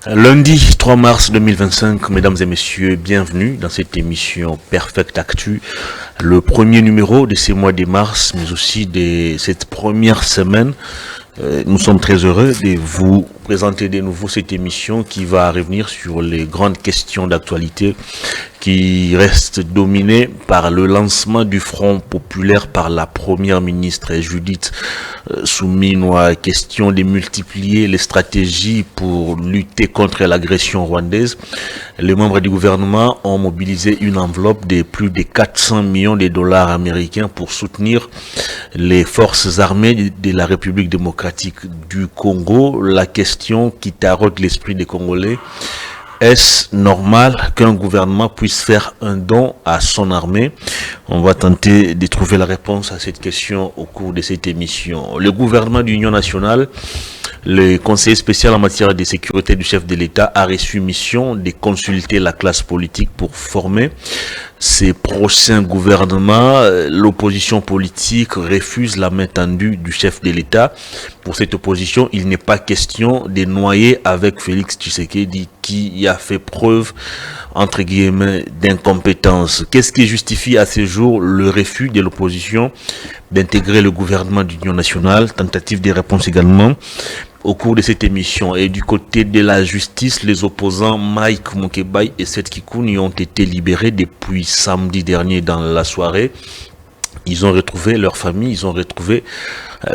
Lundi 3 mars 2025, mesdames et messieurs, bienvenue dans cette émission Perfect Actu, le premier numéro de ces mois de mars, mais aussi de cette première semaine. Nous sommes très heureux de vous présenter de nouveau cette émission qui va revenir sur les grandes questions d'actualité qui restent dominées par le lancement du Front populaire par la première ministre Judith Suminwa. Question de multiplier les stratégies pour lutter contre l'agression rwandaise. Les membres du gouvernement ont mobilisé une enveloppe de plus de 400 millions de dollars américains pour soutenir les forces armées de la République démocratique du Congo. La question qui taraude l'esprit des Congolais: est-ce normal qu'un gouvernement puisse faire un don à son armée? On va tenter de trouver la réponse à cette question au cours de cette émission. Le gouvernement d'Union nationale, le conseiller spécial en matière de sécurité du chef de l'État, a reçu mission de consulter la classe politique pour former ses prochains gouvernements. L'opposition politique refuse la main tendue du chef de l'État. Pour cette opposition, il n'est pas question de noyer avec Félix Tshisekedi qui a fait preuve, entre guillemets, d'incompétence. Qu'est-ce qui justifie à ce jour le refus de l'opposition d'intégrer le gouvernement d'Union nationale? Tentative de réponse également au cours de cette émission. Et du côté de la justice, les opposants Mike Mukebai et Seth Kikuni ont été libérés depuis samedi dernier dans la soirée. Ils ont retrouvé leur famille, ils ont retrouvé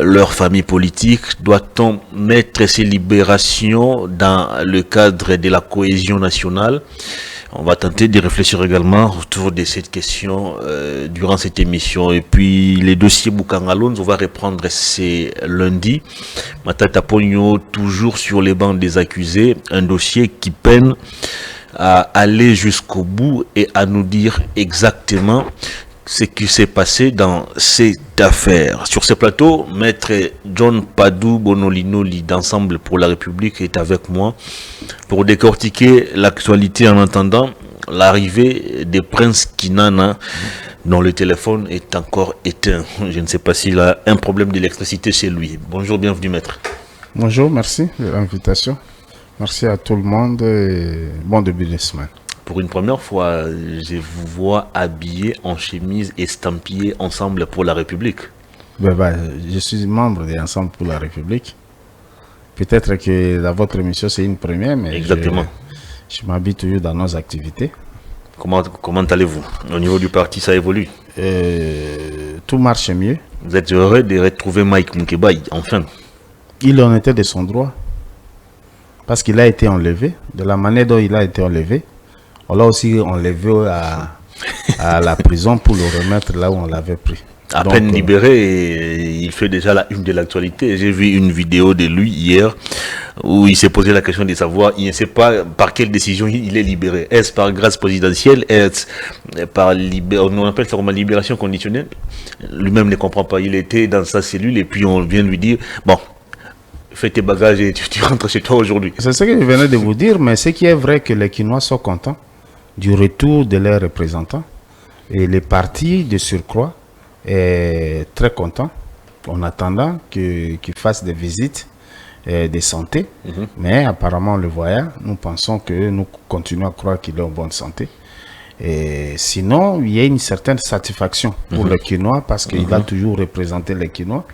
leur famille politique. Doit-on mettre ces libérations dans le cadre de la cohésion nationale? On va tenter de réfléchir également autour de cette question durant cette émission. Et puis les dossiers Bukangalons, on va reprendre ces lundi. Matata Pogno, toujours sur les bancs des accusés. Un dossier qui peine à aller jusqu'au bout et à nous dire exactement ce qui s'est passé dans cette affaire. Sur ce plateau, maître John Padou Bonolinoli d'Ensemble pour la République est avec moi pour décortiquer l'actualité en attendant l'arrivée de Prince Kinana dont le téléphone est encore éteint. Je ne sais pas s'il a un problème d'électricité chez lui. Bonjour, bienvenue maître. Bonjour, merci de l'invitation. Merci à tout le monde et bon début de semaine. Pour une première fois, je vous vois habillé en chemise estampillé Ensemble pour la République. Je suis membre d'Ensemble pour la République. Peut-être que dans votre émission, c'est une première, mais exactement. Je m'habille toujours dans nos activités. Comment allez-vous? Au niveau du parti, ça évolue? Tout marche mieux. Vous êtes heureux de retrouver Mike Mukebai, enfin? Il en était de son droit. Parce qu'il a été enlevé. De la manière dont il a été enlevé, on l'a aussi enlevé à la prison pour le remettre là où on l'avait pris. À peine libéré, il fait déjà la une de l'actualité. J'ai vu une vidéo de lui hier où il s'est posé la question de savoir, il ne sait pas par quelle décision il est libéré. Est-ce par grâce présidentielle? Est-ce par on appelle ça comme libération conditionnelle? Lui-même ne comprend pas. Il était dans sa cellule et puis on vient lui dire, bon, fais tes bagages et tu rentres chez toi aujourd'hui. C'est ce que je venais de vous dire, mais ce qui est vrai que les Kinois sont contents du retour de leurs représentants et les partis de surcroît est très content en attendant qu'ils fassent des visites de santé. Mais apparemment, on le voyait, nous pensons que nous continuons à croire qu'il est en bonne santé. Et sinon, il y a une certaine satisfaction pour le Quinois parce qu'il a toujours représenté les Quinois.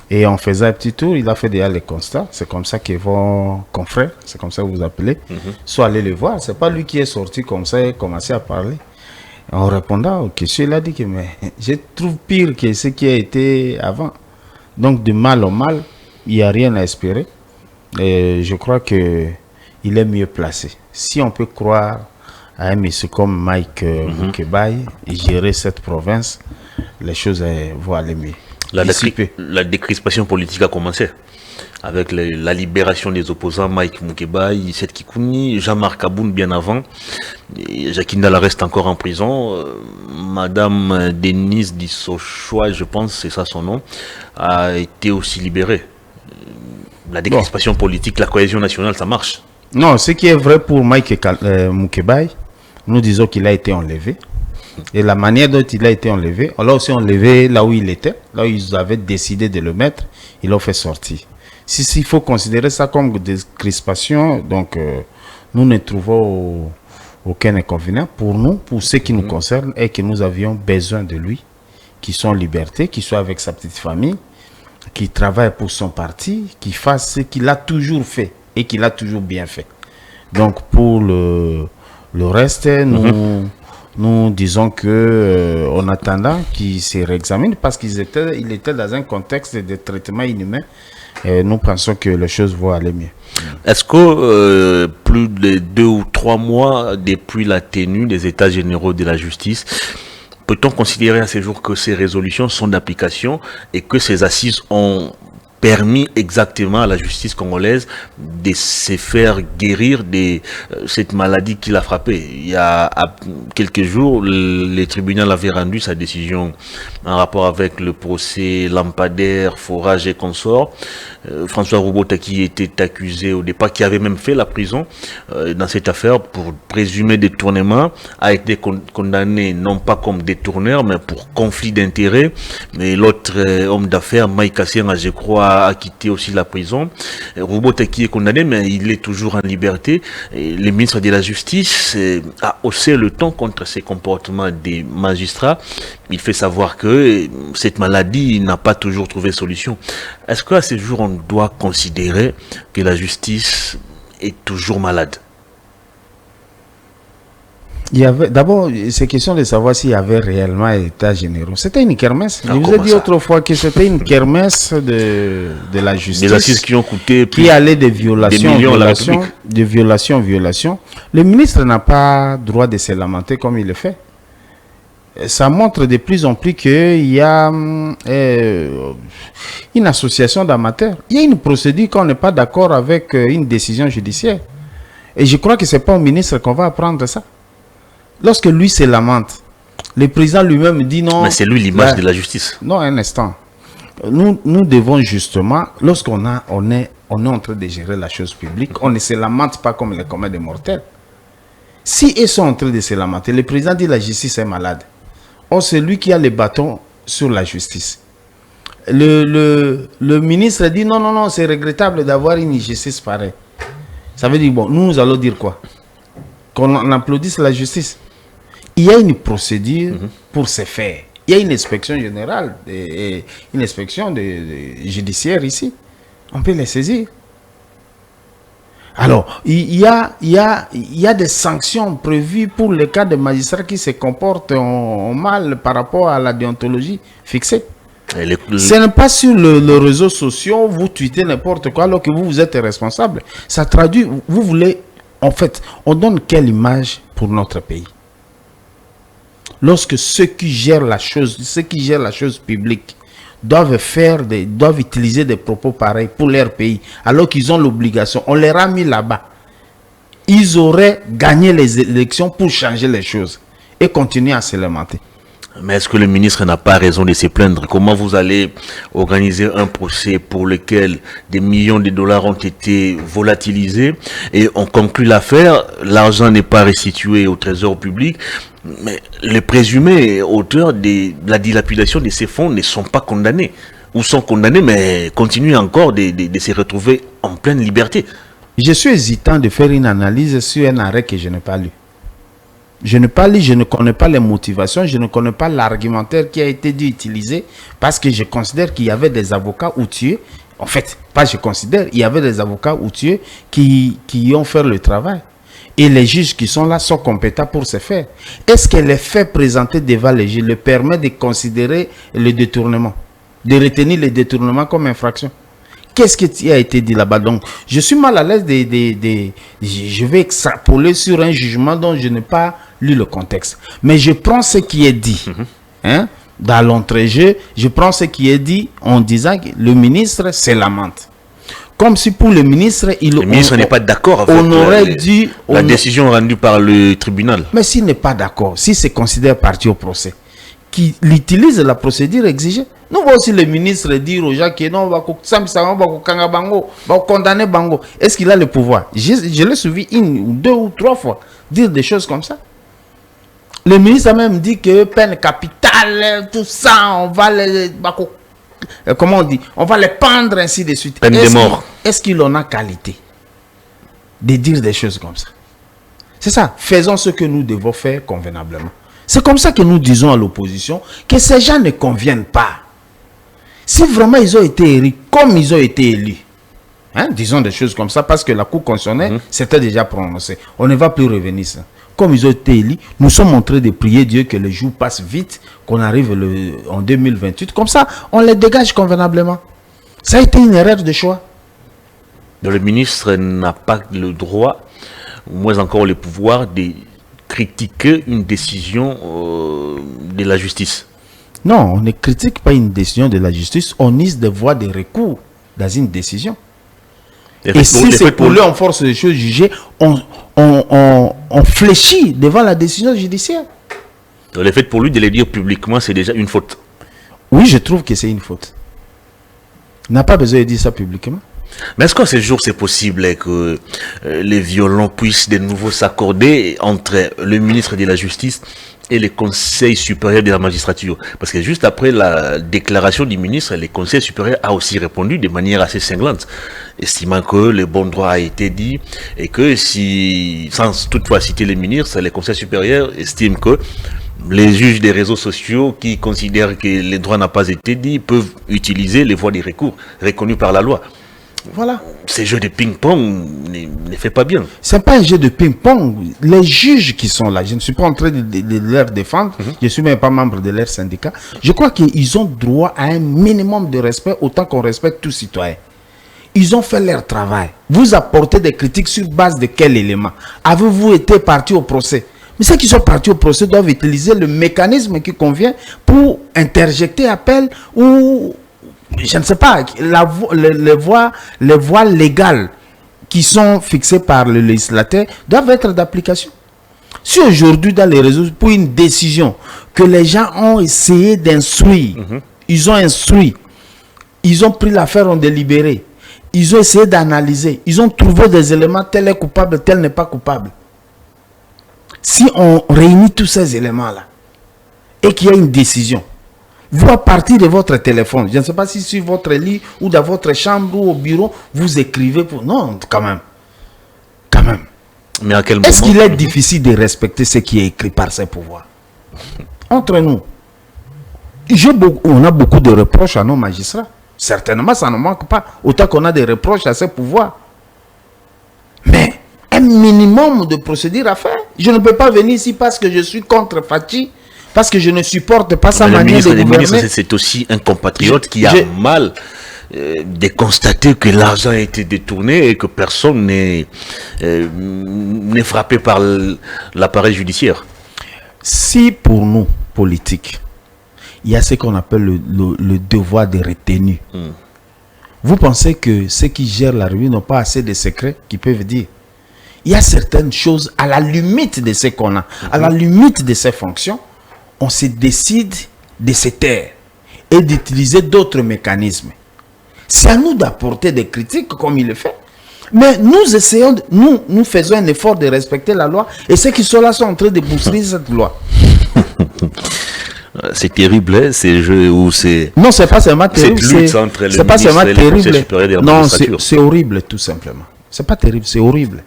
Et en faisant un petit tour, il a fait déjà les constats. C'est comme ça que vos confrères, c'est comme ça que vous appelez, soit allez les voir. C'est pas lui qui est sorti comme ça et commencé à parler. En répondant aux questions, il a dit que mais je trouve pire que ce qui a été avant. Donc de mal au mal, il n'y a rien à espérer. Et je crois que il est mieux placé. Si on peut croire à un monsieur comme Mike Mukebai et gérer cette province, les choses vont aller mieux. La décrispation politique a commencé avec la libération des opposants Mike Mukebai, Seth Kikuni, Jean-Marc Aboun bien avant. Jacques Ndala reste encore en prison. Madame Denise Dissochoa, je pense, c'est ça son nom, a été aussi libérée. La décrispation politique, la cohésion nationale, ça marche. Non, ce qui est vrai pour Mike Mukebai, nous disons qu'il a été enlevé. Et la manière dont il a été enlevé, on l'a aussi enlevé là où il était, là où ils avaient décidé de le mettre, ils l'ont fait sortir. S'il faut considérer ça comme des crispations, donc nous ne trouvons aucun inconvénient pour nous, pour ce qui nous concerne, et que nous avions besoin de lui, qui soit en liberté, qui soit avec sa petite famille, qui travaille pour son parti, qui fasse ce qu'il a toujours fait et qu'il a toujours bien fait. Donc pour le reste, nous disons que en attendant qu'il se réexamine, parce il était dans un contexte de traitement inhumain, et nous pensons que les choses vont aller mieux. Est-ce que plus de 2 ou 3 mois depuis la tenue des États généraux de la justice, peut-on considérer à ce jour que ces résolutions sont d'application et que ces assises ont permis exactement à la justice congolaise de se faire guérir de cette maladie qui l'a frappé? Il y a quelques jours, le tribunal avait rendu sa décision en rapport avec le procès lampadaire, forage et consorts. François Roubota, qui était accusé au départ, qui avait même fait la prison dans cette affaire pour présumé détournement, a été condamné non pas comme détourneur, mais pour conflit d'intérêts. Mais l'autre homme d'affaires, Mike Kassianga, je crois, a quitté aussi la prison. Roubota qui est condamné, mais il est toujours en liberté. Et le ministre de la Justice a haussé le ton contre ces comportements des magistrats. Il fait savoir que cette maladie n'a pas toujours trouvé solution. Est-ce qu'à ce jour, on doit considérer que la justice est toujours malade? D'abord, c'est question de savoir s'il y avait réellement état généraux. C'était une kermesse. Je vous ai dit autrefois que c'était une kermesse de la justice. Des assises qui ont coûté qui allaient de violation en violation. Le ministre n'a pas droit de se lamenter comme il le fait. Ça montre de plus en plus qu'il y a une association d'amateurs. Il y a une procédure quand on n'est pas d'accord avec une décision judiciaire. Et je crois que ce n'est pas au ministre qu'on va apprendre ça. Lorsque lui se lamente, le président lui-même dit non. Mais c'est lui l'image de la justice. Non, un instant. Nous devons justement, lorsqu'on est en train de gérer la chose publique, on ne se lamente pas comme les communs des mortels. Si ils sont en train de se lamenter, le président dit la justice est malade. Or, c'est lui qui a le bâton sur la justice. Le ministre dit non, c'est regrettable d'avoir une justice pareille. Ça veut dire, bon, nous allons dire quoi? Qu'on applaudisse la justice. Il y a une procédure pour ce faire. Il y a une inspection générale, une inspection judiciaire ici. On peut les saisir. Alors, il y a des sanctions prévues pour les cas de magistrats qui se comportent en mal par rapport à la déontologie fixée. Ce n'est pas sur les réseaux sociaux, vous tweetez n'importe quoi alors que vous êtes responsable. Ça traduit, vous voulez, en fait, on donne quelle image pour notre pays? Lorsque ceux qui gèrent la chose publique doivent utiliser des propos pareils pour leur pays, alors qu'ils ont l'obligation, on les a mis là-bas. Ils auraient gagné les élections pour changer les choses et continuer à se lamenter. Mais est-ce que le ministre n'a pas raison de se plaindre? Comment vous allez organiser un procès pour lequel des millions de dollars ont été volatilisés et on conclut l'affaire, l'argent n'est pas restitué au trésor public, mais les présumés auteurs de la dilapidation de ces fonds ne sont pas condamnés, ou sont condamnés mais continuent encore de se retrouver en pleine liberté? Je suis hésitant de faire une analyse sur un arrêt que je n'ai pas lu. Je n'ai pas lu, je ne connais pas les motivations, je ne connais pas l'argumentaire qui a été dû utiliser parce que je considère qu'il y avait des avocats outilleux. En fait, pas je considère, il y avait des avocats outilleux qui ont fait le travail. Et les juges qui sont là sont compétents pour ce faire. Est-ce que les faits présentés devant les juges le permettent de considérer le détournement, de retenir le détournement comme infraction? Qu'est-ce qui a été dit là-bas? Donc, je suis mal à l'aise je vais extrapoler sur un jugement dont je n'ai pas lu le contexte. Mais je prends ce qui est dit. Dans l'entrejeu, je prends ce qui est dit en disant que le ministre se lamente. Comme si pour le ministre, le ministre n'est pas d'accord avec la décision rendue par le tribunal. Mais s'il n'est pas d'accord, s'il se considère partie au procès, qu'il utilise la procédure exigée. Nous voyons aussi le ministre dire aux gens que non, on va condamner Bango. Est-ce qu'il a le pouvoir? Je l'ai suivi 1 ou 2 ou 3 fois dire des choses comme ça. Le ministre a même dit que peine capitale, tout ça, on va les... Comment on dit? On va les pendre ainsi de suite. Peine de mort. Est-ce qu'il en a qualité de dire des choses comme ça? C'est ça. Faisons ce que nous devons faire convenablement. C'est comme ça que nous disons à l'opposition que ces gens ne conviennent pas. Si vraiment ils ont été élus comme ils ont été élus, hein, disons des choses comme ça, parce que la Cour constitutionnelle s'était déjà prononcée. On ne va plus revenir ça. Comme ils ont été élus, nous sommes en train de prier Dieu que les jours passent vite, qu'on arrive en 2028. Comme ça, on les dégage convenablement. Ça a été une erreur de choix. Le ministre n'a pas le droit, ou moins encore le pouvoir, de critiquer une décision de la justice. Non, on ne critique pas une décision de la justice, on mise des voies de recours dans une décision. Et si c'est pour lui en force des choses jugées, on fléchit devant la décision judiciaire. Le fait pour lui de le dire publiquement, c'est déjà une faute. Oui, je trouve que c'est une faute. Il n'a pas besoin de dire ça publiquement. Mais est-ce qu'en ces jours, c'est possible que les violents puissent de nouveau s'accorder entre le ministre de la Justice et le Conseil supérieur de la magistrature? Parce que juste après la déclaration du ministre, le Conseil supérieur a aussi répondu de manière assez cinglante, estimant que le bon droit a été dit et que si, sans toutefois citer le ministre, le Conseil supérieur estime que les juges des réseaux sociaux qui considèrent que le droit n'a pas été dit peuvent utiliser les voies de recours reconnues par la loi. Voilà. Ces jeux de ping-pong ne fait pas bien. Ce n'est pas un jeu de ping-pong. Les juges qui sont là, je ne suis pas en train de leur défendre, je ne suis même pas membre de leur syndicat. Je crois qu'ils ont droit à un minimum de respect, autant qu'on respecte tout citoyen. Ils ont fait leur travail. Vous apportez des critiques sur base de quel élément? Avez-vous été parti au procès? Mais ceux qui sont partis au procès doivent utiliser le mécanisme qui convient pour interjecter appel ou... je ne sais pas, les voies légales qui sont fixées par le législateur doivent être d'application. Si aujourd'hui dans les réseaux, pour une décision que les gens ont essayé d'instruire, ils ont instruit, ils ont pris l'affaire en délibéré, ils ont essayé d'analyser, ils ont trouvé des éléments, tel est coupable, tel n'est pas coupable. Si on réunit tous ces éléments-là et qu'il y a une décision, vous, à partir de votre téléphone, je ne sais pas si sur votre lit ou dans votre chambre ou au bureau, vous écrivez pour... Non, quand même. Quand même. Mais à quel moment? Est-ce qu'il est difficile de respecter ce qui est écrit par ces pouvoirs? Entre nous, on a beaucoup de reproches à nos magistrats. Certainement, ça ne manque pas. Autant qu'on a des reproches à ces pouvoirs. Mais un minimum de procédure à faire. Je ne peux pas venir ici parce que je suis contre Fachi, parce que je ne supporte pas sa manière de gouverner. C'est aussi un compatriote qui a mal de constater que l'argent a été détourné et que personne n'est frappé par l'appareil judiciaire. Si pour nous, politiques, il y a ce qu'on appelle le devoir de retenue. Vous pensez que ceux qui gèrent la revue n'ont pas assez de secrets qu'ils peuvent dire? Il y a certaines choses à la limite de ce qu'on a, à la limite de ces fonctions, on se décide de se taire et d'utiliser d'autres mécanismes. C'est à nous d'apporter des critiques comme il le fait. Mais nous essayons, nous faisons un effort de respecter la loi et ceux qui sont là sont en train de bousculer cette loi. C'est terrible, hein, ces jeux où c'est... Non, c'est pas seulement terrible. C'est pas seulement terrible. Non, c'est horrible tout simplement. C'est pas terrible, c'est horrible.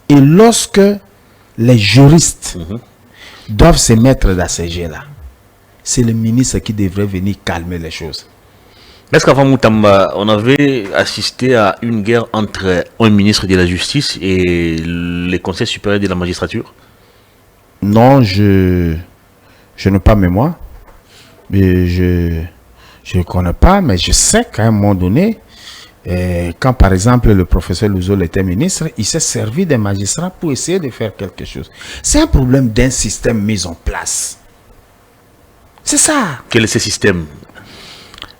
Et lorsque les juristes doivent se mettre dans ces jeux-là, c'est le ministre qui devrait venir calmer les choses. Est-ce qu'avant Moutamba, on avait assisté à une guerre entre un ministre de la Justice et le Conseil supérieur de la magistrature? Non, je n'ai pas mémoire. Je ne connais pas, mais je sais qu'à un moment donné, quand par exemple le professeur Louzol était ministre, il s'est servi des magistrats pour essayer de faire quelque chose. C'est un problème d'un système mis en place. C'est ça. Quel est ce système?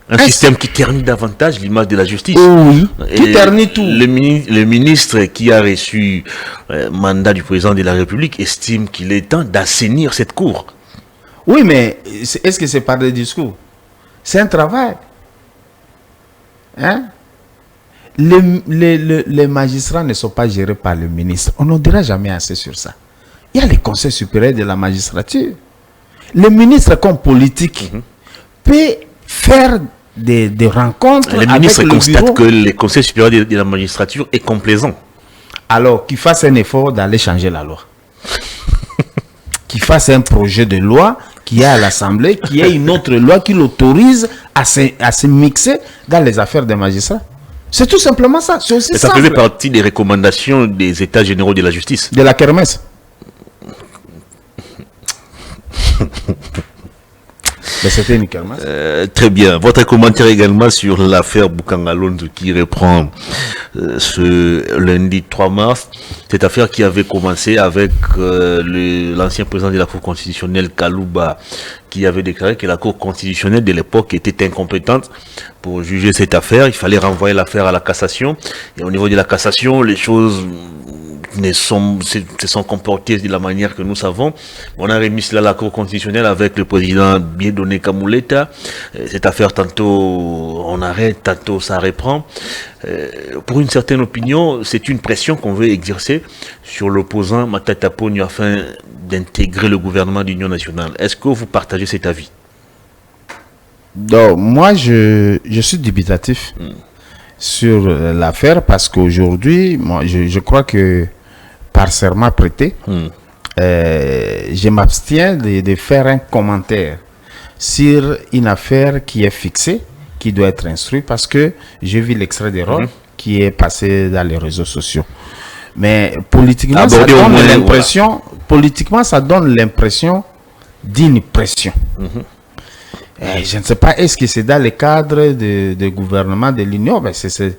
Un système qui ternit davantage l'image de la justice. Oui, qui ternit tout. Le ministre qui a reçu mandat du président de la République estime qu'il est temps d'assainir cette cour. Oui, mais est-ce que c'est par des discours? C'est un travail. Hein? Les magistrats ne sont pas gérés par le ministre. On n'en dira jamais assez sur ça. Il y a le Conseil supérieur de la magistrature. Le ministre comme politique peut faire des rencontres. Le ministre constate que le Conseil supérieur de la magistrature est complaisant. alors qu'il fasse un effort d'aller changer la loi. Qu'il fasse un projet de loi qui est à l'Assemblée, qui est une autre loi qui l'autorise à se mixer dans les affaires des magistrats. C'est tout simplement ça. C'est aussi ça simple. faisait partie des recommandations des États généraux de la justice. De la kermesse. Mais c'était une kermesse. Très bien. Votre commentaire également sur l'affaire Boukangalonde qui reprend ce lundi 3 mars. Cette affaire qui avait commencé avec l'ancien président de la Cour constitutionnelle, Kalouba, qui avait déclaré que la Cour constitutionnelle de l'époque était incompétente pour juger cette affaire. Il fallait renvoyer l'affaire à la cassation. Et au niveau de la cassation, les choses se sont comportées de la manière que nous savons. On a remis cela à la Cour constitutionnelle avec le président Dieudonné Kamuleta. Cette affaire, tantôt on arrête, tantôt ça reprend. Pour une certaine opinion, c'est une pression qu'on veut exercer sur l'opposant Matata Ponyo afin d'intégrer le gouvernement d'union nationale. Est-ce que vous partagez cet avis? Donc, moi, je suis dubitatif sur l'affaire parce qu'aujourd'hui, moi, je crois que par serment prêté, je m'abstiens de faire un commentaire sur une affaire qui est fixée, qui doit être instruite, parce que j'ai vu l'extrait des rôles qui est passé dans les réseaux sociaux. Mais politiquement, ça donne l'impression, politiquement, ça donne l'impression d'une pression. Je ne sais pas, est-ce que c'est dans le cadre de gouvernement de l'Union? Ben c'est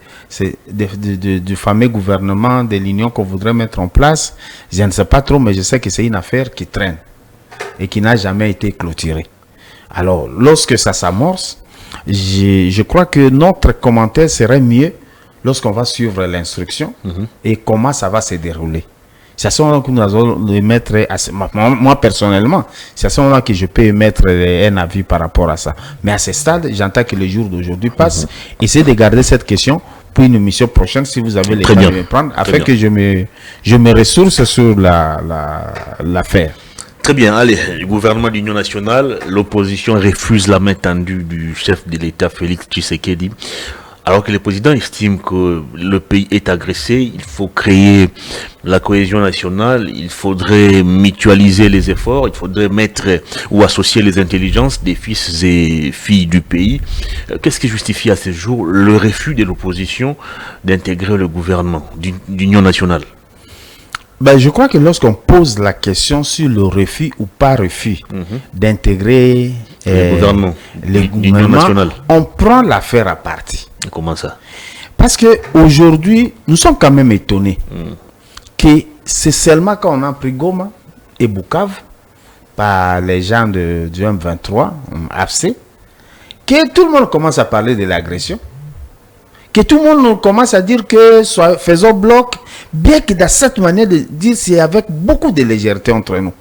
du fameux gouvernement de l'Union qu'on voudrait mettre en place. Je ne sais pas trop, mais je sais que c'est une affaire qui traîne et qui n'a jamais été clôturée. Alors, lorsque ça s'amorce, je crois que notre commentaire serait mieux lorsqu'on va suivre l'instruction et comment ça va se dérouler. C'est à ce moment-là que nous allons émettre, moi personnellement, c'est à ce moment-là que je peux émettre un avis par rapport à ça. Mais à ce stade, j'entends que le jour d'aujourd'hui passe. Essayez de garder cette question pour une émission prochaine, si vous avez les temps de me prendre, afin que je me ressource sur l'affaire. Très bien, allez, le gouvernement d'union nationale, l'opposition refuse la main tendue du chef de l'État, Félix Tshisekedi. Alors que le président estime que le pays est agressé, il faut créer la cohésion nationale, il faudrait mutualiser les efforts, il faudrait mettre ou associer les intelligences des fils et filles du pays. Qu'est-ce qui justifie à ce jour le refus de l'opposition d'intégrer le gouvernement d'union nationale? Ben, je crois que lorsqu'on pose la question sur le refus ou pas refus d'intégrer le gouvernement nationale, on prend l'affaire à partie. Comment ça? Parce qu'aujourd'hui, nous sommes quand même étonnés que c'est seulement quand on a pris Goma et Bukavu par les gens du M23, AFC, que tout le monde commence à parler de l'agression. Que tout le monde commence à dire que faisons bloc, bien que dans cette manière de dire, c'est avec beaucoup de légèreté entre nous.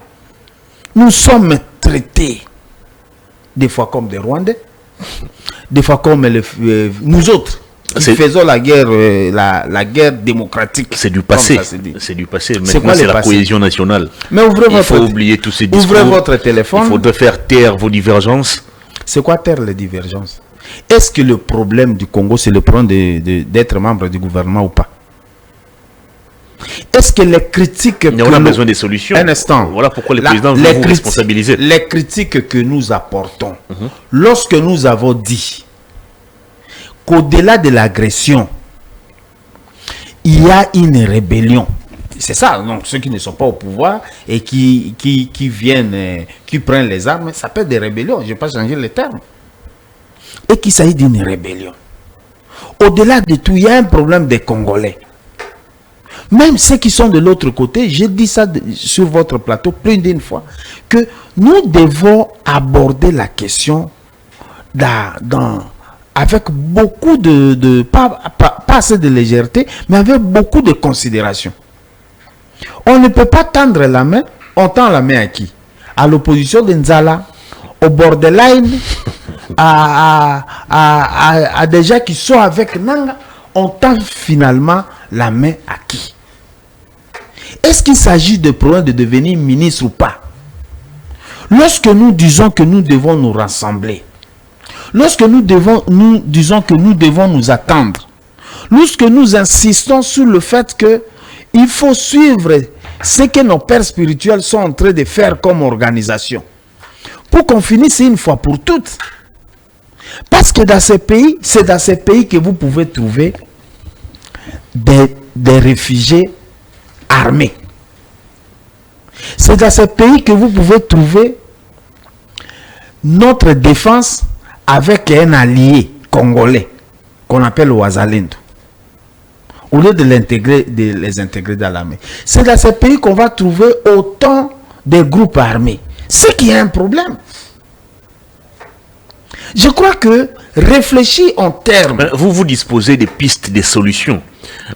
Nous sommes traités des fois comme des Rwandais, des fois comme nous autres qui faisons la guerre, la guerre démocratique. C'est du passé. C'est du passé. Maintenant, c'est la cohésion nationale. Mais il faut oublier tous ces discours. Ouvrez votre téléphone. Il faudrait faire taire vos divergences. C'est quoi taire les divergences? Est-ce que le problème du Congo, c'est le problème d'être membre du gouvernement ou pas? Est-ce que les critiques... Mais on a besoin des solutions. Un instant. Voilà pourquoi le président veut vous responsabiliser. Les critiques que nous apportons, lorsque nous avons dit qu'au-delà de l'agression, il y a une rébellion. C'est ça, donc ceux qui ne sont pas au pouvoir et qui viennent, qui prennent les armes, ça peut être des rébellions, je ne vais pas changer les termes. Et qu'il s'agit d'une rébellion. Au-delà de tout, il y a un problème des Congolais. Même ceux qui sont de l'autre côté, j'ai dit ça sur votre plateau plus d'une fois, que nous devons aborder la question avec beaucoup pas assez de légèreté, mais avec beaucoup de considération. On ne peut pas tendre la main, on tend la main à qui? À l'opposition de Nzala, au borderline, à des gens qui sont avec Nanga, on tend finalement la main à qui? Est-ce qu'il s'agit de problème de devenir ministre ou pas? Lorsque nous disons que nous devons nous rassembler, lorsque nous disons que nous devons nous attendre, lorsque nous insistons sur le fait que il faut suivre ce que nos pères spirituels sont en train de faire comme organisation. Pour qu'on finisse une fois pour toutes. Parce que dans ces pays, c'est dans ces pays que vous pouvez trouver des réfugiés armés. C'est dans ces pays que vous pouvez trouver notre défense avec un allié congolais qu'on appelle Ouazalendo. Au lieu de les intégrer dans l'armée. C'est dans ces pays qu'on va trouver autant de groupes armés. C'est qu'il y a un problème. Je crois que réfléchir en termes... Vous disposez des pistes, des solutions.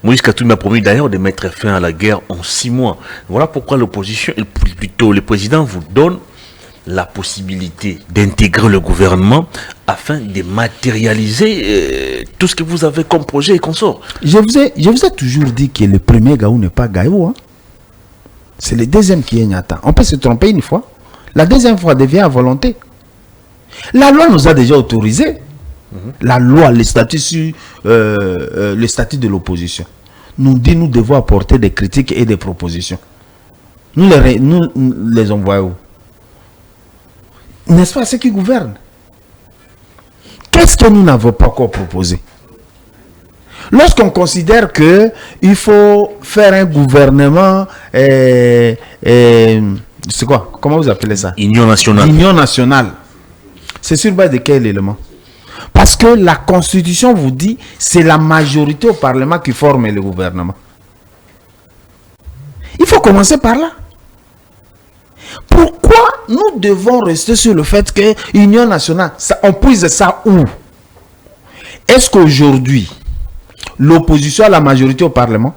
Moïse Katumbi a promis d'ailleurs de mettre fin à la guerre en 6 mois. Voilà pourquoi l'opposition, plutôt le président vous donne la possibilité d'intégrer le gouvernement afin de matérialiser tout ce que vous avez comme projet et consort. Je vous ai toujours dit que le premier Gaou n'est pas Gaou. Hein? C'est le deuxième qui est Nyata. On peut se tromper une fois. La deuxième fois devient à volonté. La loi nous a déjà autorisé. La loi, le statut de l'opposition nous dit nous devons apporter des critiques et des propositions. Nous les envoyons. N'est-ce pas ceux qui gouvernent? Qu'est-ce que nous n'avons pas encore proposé? Lorsqu'on considère que il faut faire un gouvernement, c'est quoi? Comment vous appelez ça? Union nationale. Union nationale. C'est sur base de quel élément? Parce que la Constitution vous dit c'est la majorité au Parlement qui forme le gouvernement. Il faut commencer par là. Pourquoi nous devons rester sur le fait que l'Union nationale, on puise ça où? Est-ce qu'aujourd'hui, l'opposition a la majorité au Parlement?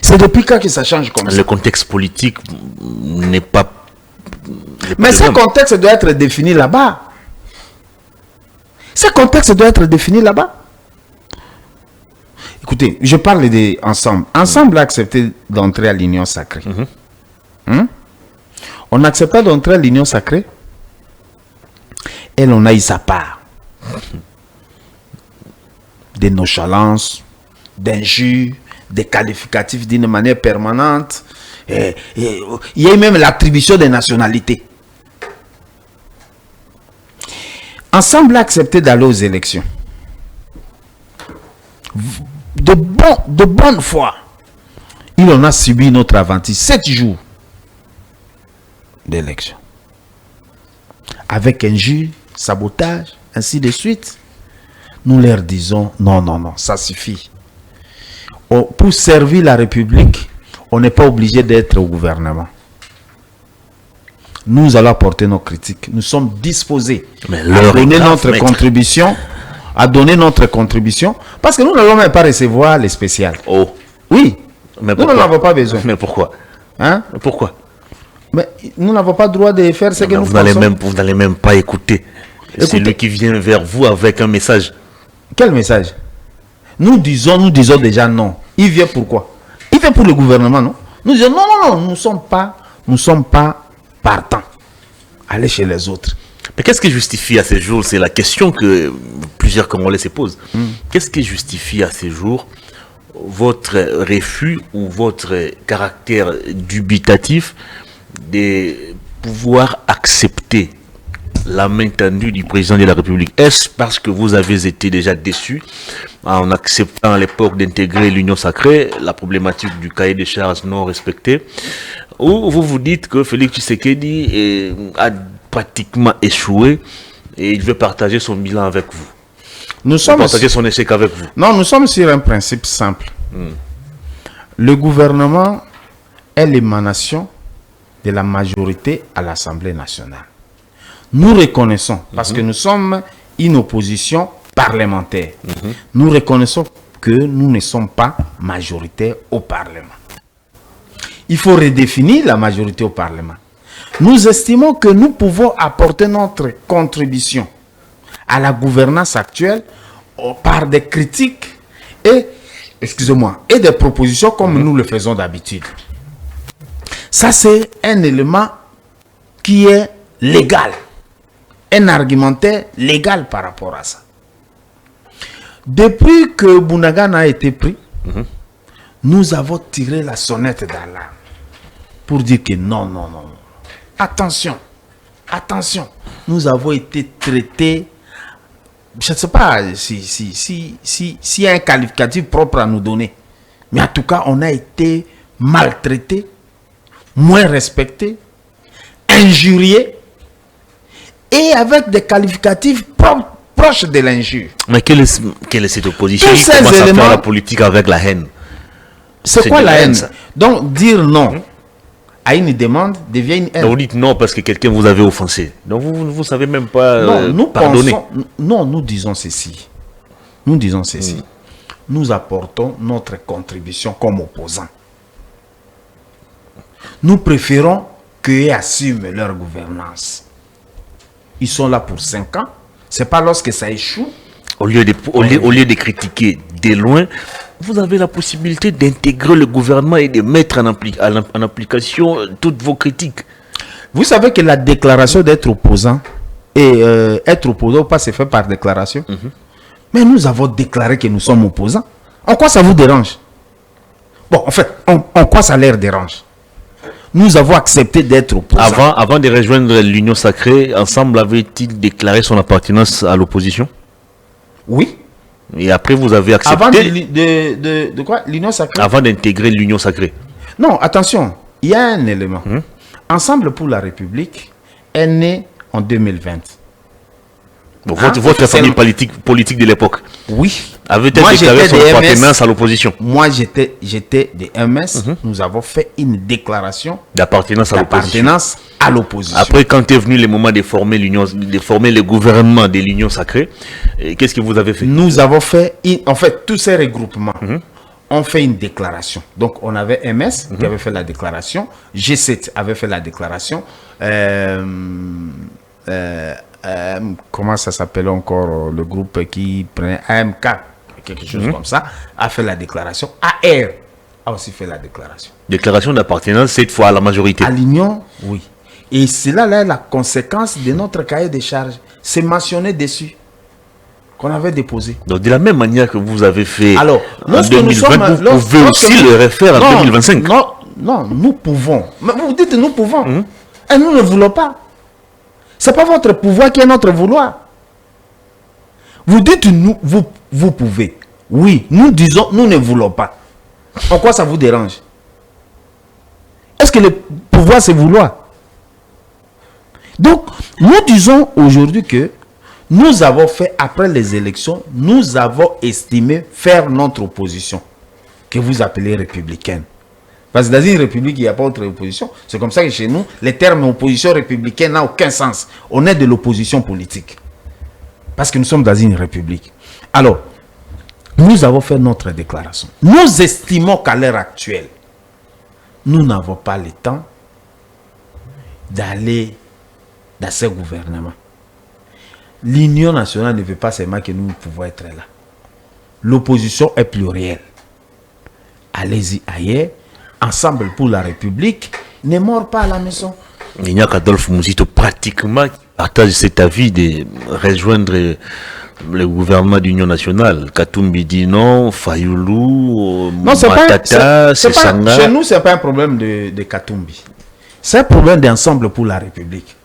C'est depuis quand que ça change comme ça? Le contexte politique n'est pas... Mais ce contexte doit être défini là-bas. Ce contexte doit être défini là-bas. Écoutez, je parle d'ensemble. Ensemble a accepté d'entrer à l'Union sacrée. On n'accepte pas d'entrer à l'Union sacrée. Elle, on a eu sa part. De nonchalance, d'injures, des qualificatifs d'une manière permanente. Il y a eu même l'attribution des nationalités. Ensemble a accepté d'aller aux élections. De bonne foi. Il en a subi notre aventure. 7 jours d'élection. Avec injures, sabotage, ainsi de suite. Nous leur disons, non, ça suffit. Pour servir la République, on n'est pas obligé d'être au gouvernement. Nous allons apporter nos critiques. Nous sommes disposés à donner notre contribution. À donner notre contribution. Parce que nous n'allons même pas recevoir les spéciales. Oh. Oui. Mais nous n'en avons pas besoin. Mais pourquoi? Hein? Pourquoi? Mais nous n'avons pas le droit de faire ce que nous faisons. Vous n'allez même pas écouter. C'est lui qui vient vers vous avec un message. Quel message? Nous disons déjà non. Il vient pourquoi? Il vient pour le gouvernement, non? Nous disons non, nous ne sommes pas partants. Allez chez les autres. Mais qu'est-ce qui justifie à ces jours? C'est la question que plusieurs Congolais se posent. Qu'est-ce qui justifie à ces jours votre refus ou votre caractère dubitatif de pouvoir accepter la main tendue du président de la République? Est-ce parce que vous avez été déjà déçu en acceptant à l'époque d'intégrer l'Union sacrée, la problématique du cahier des charges non respecté, ou vous vous dites que Félix Tshisekedi a pratiquement échoué et il veut partager son bilan avec vous? Partager son échec avec vous? Non, nous sommes sur un principe simple. Le gouvernement est l'émanation de la majorité à l'Assemblée nationale. Nous reconnaissons, parce que nous sommes une opposition parlementaire, nous reconnaissons que nous ne sommes pas majoritaires au Parlement. Il faut redéfinir la majorité au Parlement. Nous estimons que nous pouvons apporter notre contribution à la gouvernance actuelle par des critiques et des propositions comme nous le faisons d'habitude. Ça, c'est un élément qui est légal. Un argumentaire légal par rapport à ça. Depuis que Bunagana a été pris, nous avons tiré la sonnette d'alarme pour dire que non, non, non. Attention, attention. Nous avons été traités, je ne sais pas s'il y a un qualificatif propre à nous donner, mais en tout cas, on a été maltraités, moins respectés, injuriés, et avec des qualificatifs proches de l'injure. Mais quelle est cette opposition qui ces commence éléments, à faire la politique avec la haine? C'est quoi de la haine? ça. Donc, dire non à une demande devient une haine. Donc vous dites non parce que quelqu'un vous avait offensé. Donc vous ne savez même pas Non, nous pardonner. non, nous disons ceci. Nous disons ceci. Nous apportons notre contribution comme opposants. Nous préférons qu'ils assument leur gouvernance. Ils sont là pour 5 ans. Ce n'est pas lorsque ça échoue. Au lieu de critiquer de loin, vous avez la possibilité d'intégrer le gouvernement et de mettre en application toutes vos critiques. Vous savez que la déclaration d'être opposant et être opposant pas se fait par déclaration. Mais nous avons déclaré que nous sommes opposants. En quoi ça vous dérange? Bon, en fait, en quoi ça leur dérange? Nous avons accepté d'être opposants. Avant de rejoindre l'Union Sacrée, Ensemble avait-il déclaré son appartenance à l'opposition? Oui. Et après, vous avez accepté... Avant de quoi? L'Union Sacrée? Avant d'intégrer l'Union Sacrée. Non, attention, il y a un élément. Ensemble pour la République est né en 2020. Bon, votre famille politique de l'époque Oui. avait-elle déclaré son appartenance à l'opposition? Moi, j'étais des MS. Nous avons fait une déclaration d'appartenance à l'opposition. Après, quand est venu le moment de former le gouvernement de l'Union Sacrée, qu'est-ce que vous avez fait? Nous avons fait, en fait, tous ces regroupements ont fait une déclaration. Donc, on avait MS qui avait fait la déclaration, G7 avait fait la déclaration, comment ça s'appelle encore le groupe qui prenait AMK, quelque chose comme ça, a fait la déclaration. AR a aussi fait la déclaration. Déclaration d'appartenance, cette fois à la majorité. À l'Union, oui. Et c'est là la conséquence de notre cahier de charges. C'est mentionné dessus qu'on avait déposé. Donc, de la même manière que vous avez fait alors, en 2020, vous pouvez aussi le refaire en 2025. Non, nous pouvons. Mais vous dites nous pouvons. Et nous ne voulons pas. Ce n'est pas votre pouvoir qui est notre vouloir. Vous dites nous, vous pouvez. Oui, nous disons nous ne voulons pas. En quoi ça vous dérange? Est-ce que le pouvoir c'est vouloir? Donc, nous disons aujourd'hui que nous avons fait, après les élections, nous avons estimé faire notre opposition, que vous appelez républicaine. Parce que dans une république, il n'y a pas autre opposition. C'est comme ça que chez nous, le terme opposition républicaine n'a aucun sens. On est de l'opposition politique. Parce que nous sommes dans une république. Alors, nous avons fait notre déclaration. Nous estimons qu'à l'heure actuelle, nous n'avons pas le temps d'aller dans ce gouvernement. L'Union nationale ne veut pas seulement que nous pouvons être là. L'opposition est plurielle. Allez-y ailleurs. Ensemble pour la République ne mord pas à la maison. Il n'y a qu'Adolphe Mouzito pratiquement partage cet avis de rejoindre le gouvernement d'Union nationale. Katumbi dit non, Fayoulou, Matata, c'est Sanga. Chez nous, ce n'est pas un problème de Katumbi. C'est un problème d'ensemble pour la République.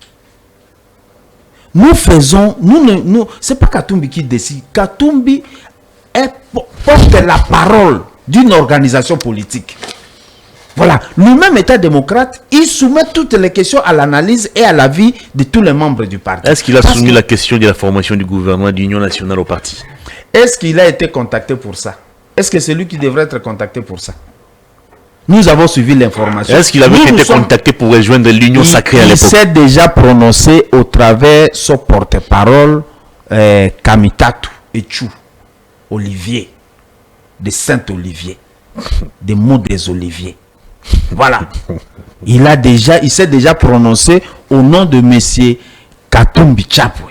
Nous faisons, c'est pas Katumbi qui décide. Katumbi porte la parole d'une organisation politique. Voilà, lui-même étant démocrate, il soumet toutes les questions à l'analyse et à l'avis de tous les membres du parti. Est-ce qu'il a soumis la question de la formation du gouvernement d'Union nationale au parti? Est-ce qu'il a été contacté pour ça? Est-ce que c'est lui qui devrait être contacté pour ça? Nous avons suivi l'information. Est-ce qu'il avait été contacté pour rejoindre l'Union Sacrée à l'époque? Il s'est déjà prononcé au travers son porte-parole Kamitatu Etchou Olivier de Saint-Olivier, des mots des Oliviers. Voilà. Il s'est déjà prononcé au nom de monsieur Katumbi Chapwe.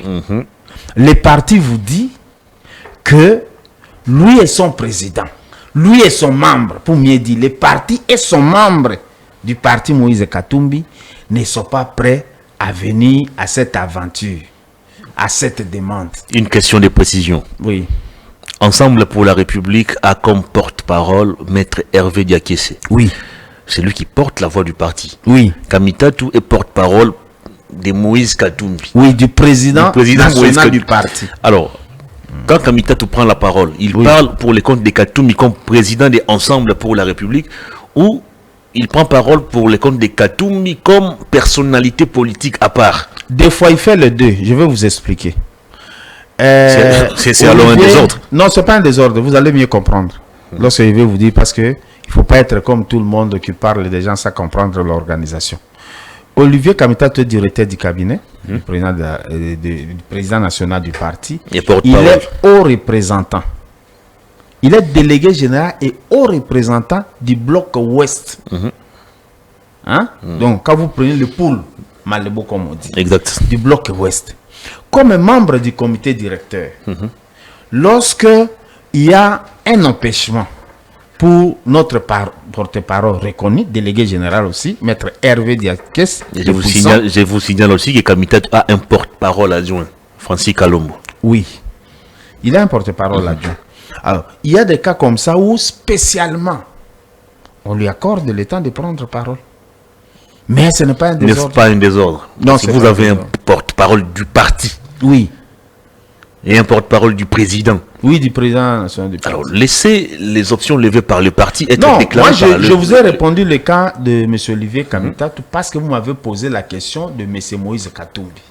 Le parti vous dit que lui est son président. Lui et son membre, pour mieux dire, le parti et son membre du parti Moïse Katumbi ne sont pas prêts à venir à cette aventure, à cette demande. Une question de précision. Oui. Ensemble pour la République a comme porte-parole Maître Hervé Diakessé. Oui. C'est lui qui porte la voix du parti. Oui. Kamitatu est porte-parole de Moïse Katumbi. Oui, du président national du parti. Alors, quand Kamitatu prend la parole, il parle pour les comptes de Katumbi comme président de Ensemble pour la République, ou il prend parole pour les comptes de Katumbi comme personnalité politique à part. Des fois, il fait les deux. Je vais vous expliquer. C'est alors un désordre. Non, c'est pas un désordre. Vous allez mieux comprendre. Lorsque je vais vous dire, parce que il faut pas être comme tout le monde qui parle des gens sans comprendre l'organisation. Olivier Kamitatu est directeur du cabinet, du président national du parti. Il est haut représentant. Il est délégué général et haut représentant du bloc ouest. Donc, quand vous prenez le pool, Malebo comme on dit, exact, du bloc ouest, comme membre du comité directeur, lorsque il y a un empêchement pour notre porte-parole reconnu, délégué général aussi, Maître Hervé Diakessé. Je vous signale aussi que Kamitatu a un porte-parole adjoint, Francis Kalombo. Oui, il a un porte-parole adjoint. Alors, il y a des cas comme ça où spécialement, on lui accorde le temps de prendre parole. Mais ce n'est pas un désordre. N'est-ce pas un désordre? Non, si vous avez un porte-parole du parti. Oui. Et un porte-parole du président. Oui, du président national du parti. Alors, laissez les options levées par le parti être non, déclarées moi, par je vous ai répondu le cas de M. Olivier Kamitatu parce que vous m'avez posé la question de M. Moïse Katumbi.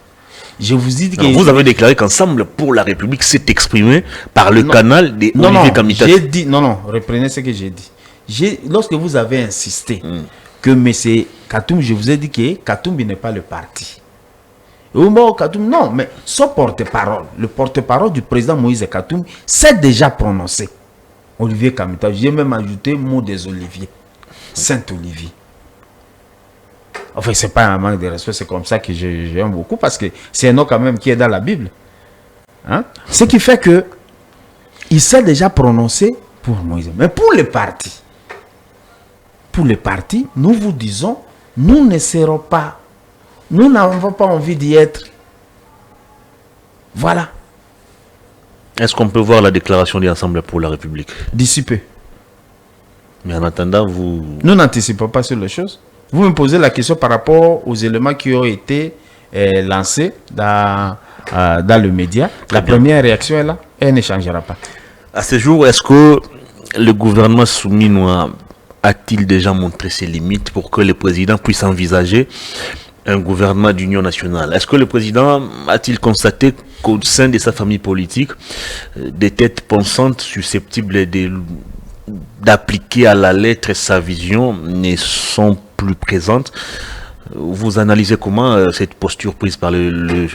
Je vous ai dit que... vous avez déclaré qu'Ensemble pour la République s'est exprimé par le canal de Olivier Kamitatu. J'ai dit... Non, reprenez ce que j'ai dit. Lorsque vous avez insisté que M. Katumbi, je vous ai dit que Katumbi n'est pas le parti. Non, mais son porte-parole, le porte-parole du président Moïse Katumbi, s'est déjà prononcé. Olivier Kamitatu, j'ai même ajouté mot des Oliviers. Saint-Olivier. Enfin, c'est pas un manque de respect, c'est comme ça que j'aime beaucoup, parce que c'est un nom quand même qui est dans la Bible. Ce qui fait que il s'est déjà prononcé pour Moïse. Mais pour les partis, nous vous disons, nous ne serons pas, nous n'avons pas envie d'y être. Voilà. Est-ce qu'on peut voir la déclaration de l'Ensemble pour la République? D'ici peu. Mais en attendant, vous... Nous n'anticipons pas sur les choses. Vous me posez la question par rapport aux éléments qui ont été lancés dans le média. La première réaction est là, elle ne changera pas. À ce jour, est-ce que le gouvernement souminois a-t-il déjà montré ses limites pour que le président puisse envisager un gouvernement d'union nationale? Est-ce que le président a-t-il constaté qu'au sein de sa famille politique, des têtes pensantes susceptibles d'appliquer à la lettre sa vision ne sont plus présentes? Vous analysez comment cette posture prise par le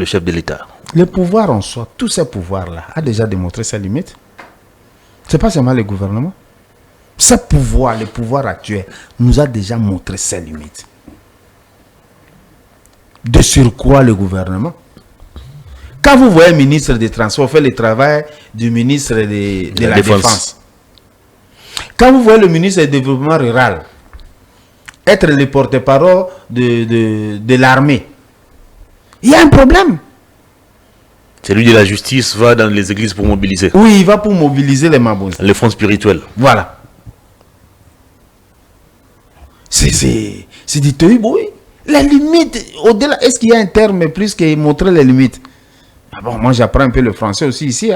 chef de l'État? Le pouvoir en soi, tous ces pouvoirs-là, a déjà démontré ses limites. Ce n'est pas seulement le gouvernement. Ce pouvoir, le pouvoir actuel, nous a déjà montré ses limites. De surcroît, le gouvernement. Quand vous voyez le ministre des Transports faire le travail du ministre de la Défense, quand vous voyez le ministre du Développement rural être le porte-parole de l'armée, il y a un problème. Celui de la justice va dans les églises pour mobiliser. Oui, il va pour mobiliser les mabons. Les fonds spirituels. Voilà. C'est du théâtre, oui. Les limites, au-delà, est-ce qu'il y a un terme plus que montrer les limites? Ah bon, moi j'apprends un peu le français aussi ici.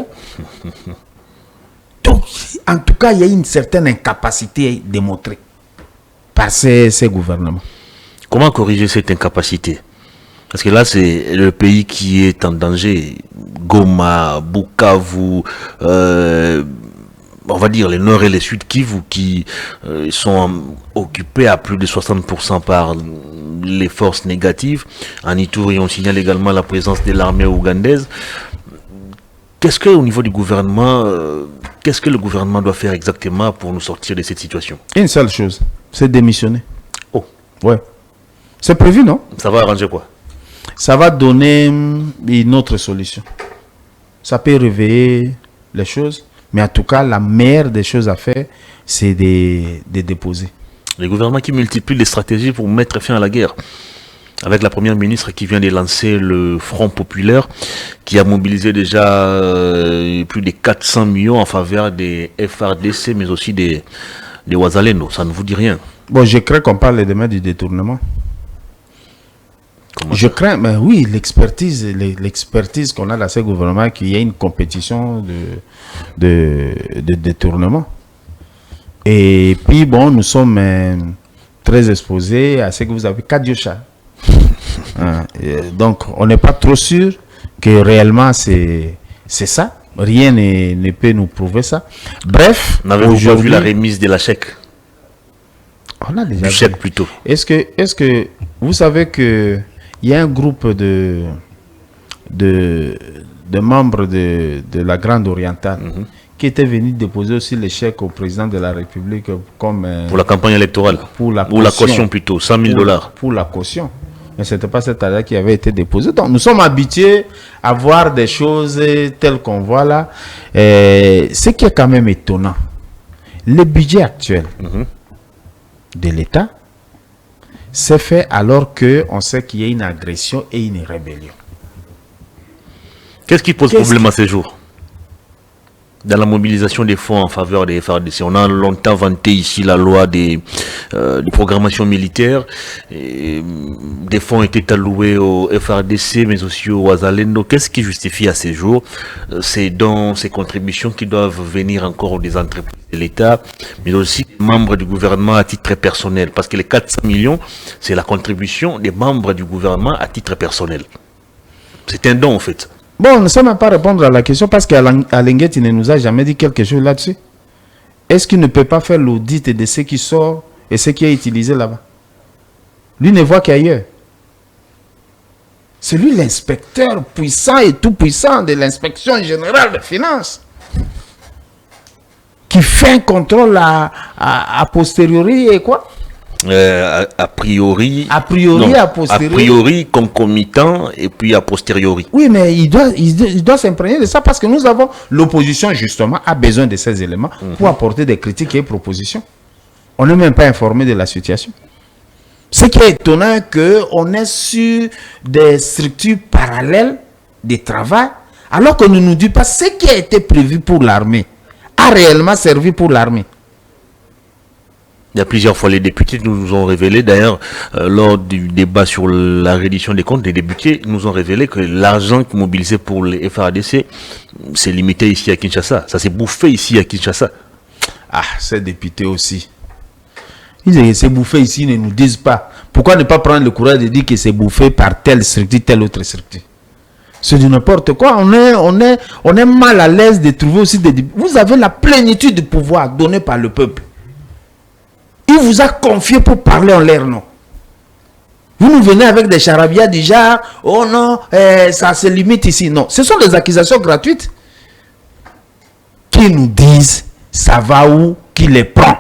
Donc, en tout cas, il y a une certaine incapacité démontrée par ces gouvernements. Comment corriger cette incapacité? Parce que là, c'est le pays qui est en danger. Goma, Bukavu, on va dire les nord et les sud Kivu, qui sont occupés à plus de 60% par les forces négatives. En Ituri, on signale également la présence de l'armée ougandaise. Qu'est-ce que, au niveau du gouvernement, qu'est-ce que le gouvernement doit faire exactement pour nous sortir de cette situation? Une seule chose, c'est démissionner. Oh. Ouais. C'est prévu, non? Ça va arranger quoi? Ça va donner une autre solution. Ça peut réveiller les choses, mais en tout cas, la meilleure des choses à faire, c'est de déposer. Les gouvernements qui multiplient les stratégies pour mettre fin à la guerre. avec la première ministre qui vient de lancer le Front populaire, qui a mobilisé déjà plus de 400 millions en faveur des FRDC, mais aussi des Wazalendo. Ça ne vous dit rien? Bon, je crains qu'on parle demain du détournement. Je crains, mais oui, l'expertise qu'on a dans ce gouvernement, qu'il y ait une compétition de détournement. Et puis, bon, nous sommes très exposés à ce que vous avez Kadiocha. Donc, on n'est pas trop sûr que réellement c'est ça. Rien ne peut nous prouver ça. Bref, n'avez-vous pas vu la remise de la chèque? On a déjà du chèque plutôt. Est-ce que vous savez que il y a un groupe de membres de la Grande Orientale qui était venu déposer aussi les chèques au président de la République comme pour la campagne électorale, ou la caution plutôt, $100 000 pour la caution. Mais ce n'était pas cette année qui avait été déposée. Donc nous sommes habitués à voir des choses telles qu'on voit là. Ce qui est quand même étonnant, le budget actuel de l'État c'est fait alors qu'on sait qu'il y a une agression et une rébellion. Qu'est-ce qui pose problème à ces jours? Dans la mobilisation des fonds en faveur des FARDC, on a longtemps vanté ici la loi de programmation militaire. Et des fonds étaient alloués au FARDC, mais aussi au Wazalendo. Qu'est-ce qui justifie à ces jours ces dons, ces contributions qui doivent venir encore des entreprises de l'État, mais aussi des membres du gouvernement à titre personnel? Parce que les 400 millions, c'est la contribution des membres du gouvernement à titre personnel. C'est un don en fait. Bon, on ne sait même pas répondre à la question parce qu'Alenguet, il ne nous a jamais dit quelque chose là-dessus. Est-ce qu'il ne peut pas faire l'audit de ce qui sort et ce qui est utilisé là-bas? Lui ne voit qu'ailleurs. C'est lui l'inspecteur puissant et tout puissant de l'inspection générale des finances qui fait un contrôle a posteriori et quoi? A priori, concomitant et puis a posteriori. Oui, mais il doit s'imprégner de ça parce que nous avons l'opposition justement a besoin de ces éléments pour apporter des critiques et propositions. On n'est même pas informé de la situation. Ce qui est étonnant, qu'on est sur des structures parallèles de travail alors qu'on ne nous dit pas ce qui a été prévu pour l'armée a réellement servi pour l'armée. Il y a plusieurs fois, les députés nous ont révélé, d'ailleurs, lors du débat sur la reddition des comptes, les députés nous ont révélé que l'argent mobilisé pour les FARDC s'est limité ici à Kinshasa. Ça s'est bouffé ici à Kinshasa. Ah, ces députés aussi. C'est bouffé ici, ils ne nous disent pas. Pourquoi ne pas prendre le courage de dire que c'est bouffé par telle structure, telle autre structure? C'est du n'importe quoi. On est mal à l'aise de trouver aussi des... Vous avez la plénitude du pouvoir donné par le peuple. Il vous a confié pour parler en l'air, non? Vous nous venez avec des charabia du genre, oh non, ça se limite ici. Non, ce sont des accusations gratuites qui nous disent, ça va où, qui les prend.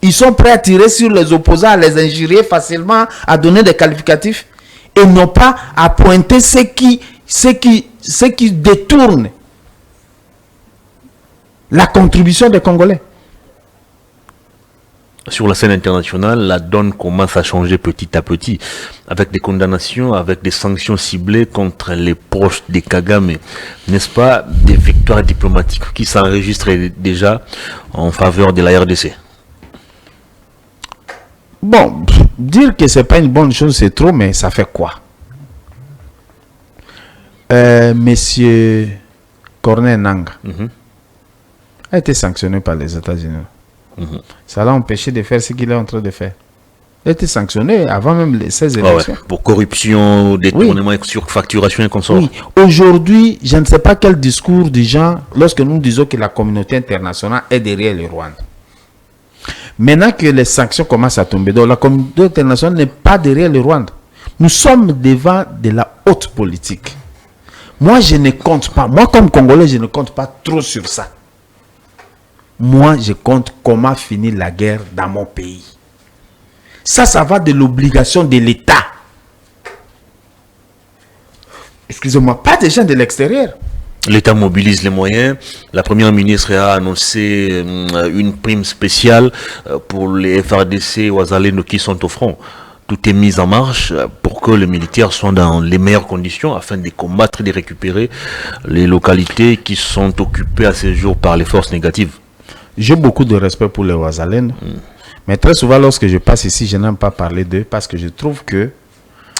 Ils sont prêts à tirer sur les opposants, à les injurier facilement, à donner des qualificatifs, et non pas à pointer ceux qui détournent la contribution des Congolais. Sur la scène internationale, la donne commence à changer petit à petit, avec des condamnations, avec des sanctions ciblées contre les proches des Kagame, n'est-ce pas, des victoires diplomatiques qui s'enregistrent déjà en faveur de la RDC. Bon, dire que c'est pas une bonne chose, c'est trop, mais ça fait quoi? Monsieur Corneille Nangaa a été sanctionné par les États-Unis. Ça l'a empêché de faire ce qu'il est en train de faire. Il a été sanctionné avant même ces élections. Ouais, pour corruption, détournement, surfacturation et consorts. Oui. Aujourd'hui, je ne sais pas quel discours des gens, lorsque nous disons que la communauté internationale est derrière le Rwanda. Maintenant que les sanctions commencent à tomber, donc la communauté internationale n'est pas derrière le Rwanda. Nous sommes devant de la haute politique. Moi, je ne compte pas. Moi, comme Congolais, je ne compte pas trop sur ça. Moi, je compte comment finir la guerre dans mon pays. Ça va de l'obligation de l'État. Excusez-moi, pas des gens de l'extérieur. L'État mobilise les moyens. La première ministre a annoncé une prime spéciale pour les FARDC et Wazalendo qui sont au front. tout est mis en marche pour que les militaires soient dans les meilleures conditions afin de combattre et de récupérer les localités qui sont occupées à ce jour par les forces négatives. J'ai beaucoup de respect pour les Ouazalènes, mais très souvent lorsque je passe ici, je n'aime pas parler d'eux parce que je trouve que...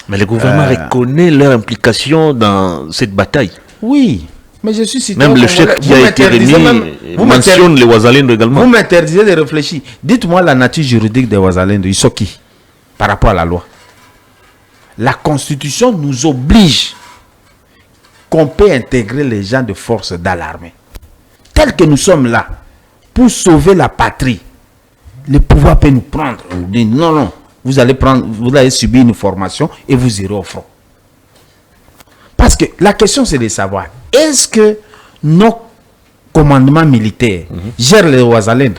Mais le gouvernement reconnaît leur implication dans cette bataille. Oui, mais je suis citoyen. Même le chef qui a été remis mentionne les Ouazalènes également. Vous m'interdisez de réfléchir. Dites-moi la nature juridique des Ouazalènes, ils sont qui par rapport à la loi? La Constitution nous oblige qu'on peut intégrer les gens de force dans l'armée. Tel que nous sommes là, pour sauver la patrie, le pouvoir peut nous prendre. On dit non, non, vous allez subir une formation et vous irez au front. Parce que la question c'est de savoir, est-ce que nos commandements militaires gèrent les Ouazalènes?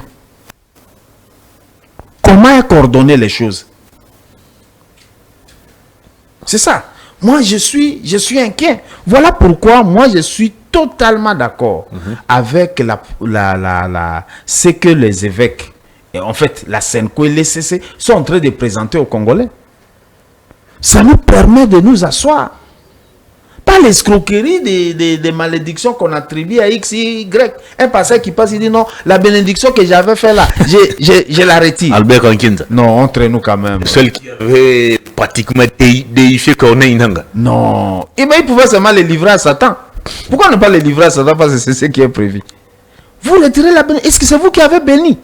Comment coordonner les choses? C'est ça. Moi, je suis inquiet. Voilà pourquoi moi, je suis totalement d'accord avec ce que les évêques, et en fait, la SENCO et les CC sont en train de présenter aux Congolais. Ça nous permet de nous asseoir. Pas l'escroquerie des malédictions qu'on attribue à X, Y. Un pasteur qui passe, il dit non, la bénédiction que j'avais fait là, je la retire. Albert Kankinza. Non, entre nous quand même. Celui qui avait pratiquement déifié Corneille Nanga. Non. Et bien, il pouvait seulement les livrer à Satan. Pourquoi ne pas les livrer à Satan? Parce que c'est ce qui est prévu. Vous retirez la bénédiction. Est-ce que c'est vous qui avez béni?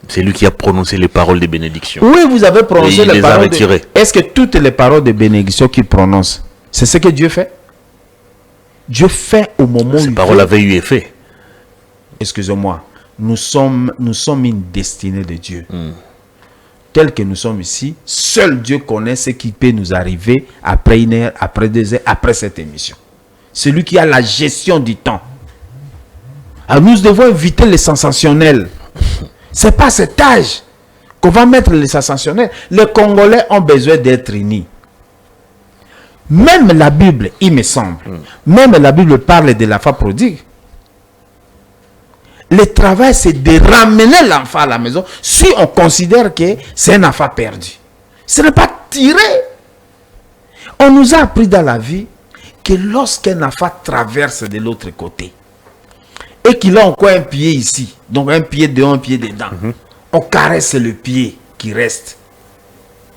C'est lui qui a prononcé les paroles de bénédiction. Oui, vous avez prononcé les paroles. Est-ce que toutes les paroles de bénédiction qu'il prononce, c'est ce que Dieu fait? Dieu fait au moment où ces paroles avaient eu effet. Excusez-moi. Nous sommes une destinée de Dieu. Tel que nous sommes ici, seul Dieu connaît ce qui peut nous arriver après 1 heure, après 2 heures, après cette émission. C'est lui qui a la gestion du temps. Alors nous devons éviter les sensationnels. C'est pas à cet âge qu'on va mettre les sensationnels. Les Congolais ont besoin d'être unis. Même la Bible, il me semble, même la Bible parle de l'enfant prodigue. Le travail, c'est de ramener l'enfant à la maison si on considère que c'est un enfant perdu. Ce n'est pas tirer. On nous a appris dans la vie que lorsqu'un enfant traverse de l'autre côté et qu'il a encore un pied ici, donc un pied dehors, un pied dedans, on caresse le pied qui reste.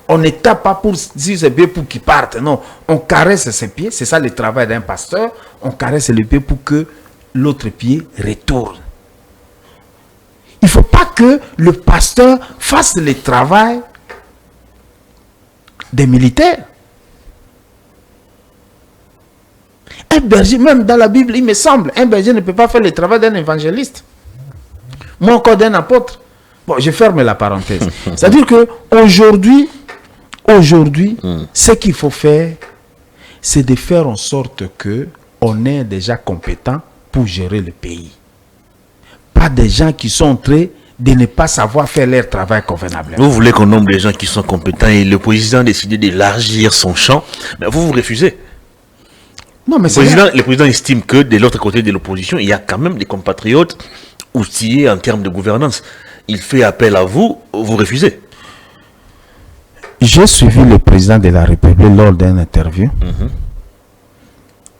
On ne tape pas pour dire ses pieds pour qu'il parte. Non, on caresse ses pieds. C'est ça le travail d'un pasteur. On caresse le pied pour que l'autre pied retourne. Il ne faut pas que le pasteur fasse le travail des militaires. Un berger, même dans la Bible, il me semble, un berger ne peut pas faire le travail d'un évangéliste. Moi encore d'un apôtre. Bon, je ferme la parenthèse. C'est-à-dire qu'aujourd'hui, ce qu'il faut faire, c'est de faire en sorte que on est déjà compétent pour gérer le pays. Pas des gens qui sont en train de ne pas savoir faire leur travail convenablement. Vous voulez qu'on nomme des gens qui sont compétents et le président a décidé d'élargir son champ, mais vous refusez. Non, mais le président estime que de l'autre côté de l'opposition, il y a quand même des compatriotes outillés en termes de gouvernance. Il fait appel à vous, vous refusez. J'ai suivi le président de la République lors d'une interview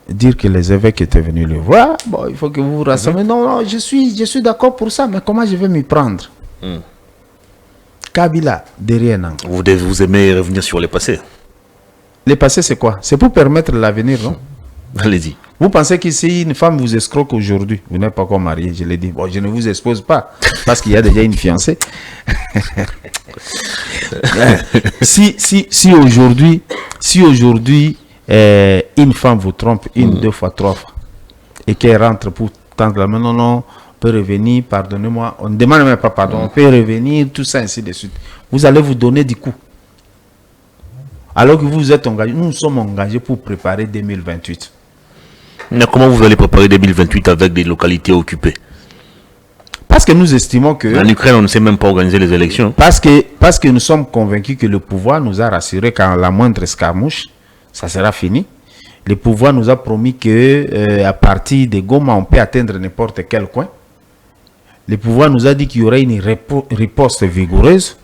dire que les évêques étaient venus le voir. Bon, il faut que vous vous rassemblez. Non, je suis d'accord pour ça, mais comment je vais m'y prendre? Kabila, derrière Nang. Vous aimez revenir sur le passé? Le passé, c'est quoi? C'est pour permettre l'avenir, non? Allez-y. Vous pensez que si une femme vous escroque aujourd'hui, vous n'êtes pas encore marié, je l'ai dit. Bon, je ne vous expose pas, parce qu'il y a déjà une fiancée. si aujourd'hui, une femme vous trompe une, 2 fois, 3 fois, et qu'elle rentre pour tendre la main, non, on peut revenir, pardonnez-moi, on ne demande même pas pardon, on peut revenir, tout ça, ainsi de suite. Vous allez vous donner du coup. Alors que vous êtes engagés, nous sommes engagés pour préparer 2028. Mais comment vous allez préparer 2028 avec des localités occupées? Parce que nous estimons que... En Ukraine, on ne sait même pas organiser les élections. Parce que nous sommes convaincus que le pouvoir nous a rassuré qu'à la moindre escarmouche, ça sera fini. Le pouvoir nous a promis que à partir de Goma, on peut atteindre n'importe quel coin. Le pouvoir nous a dit qu'il y aurait une riposte vigoureuse,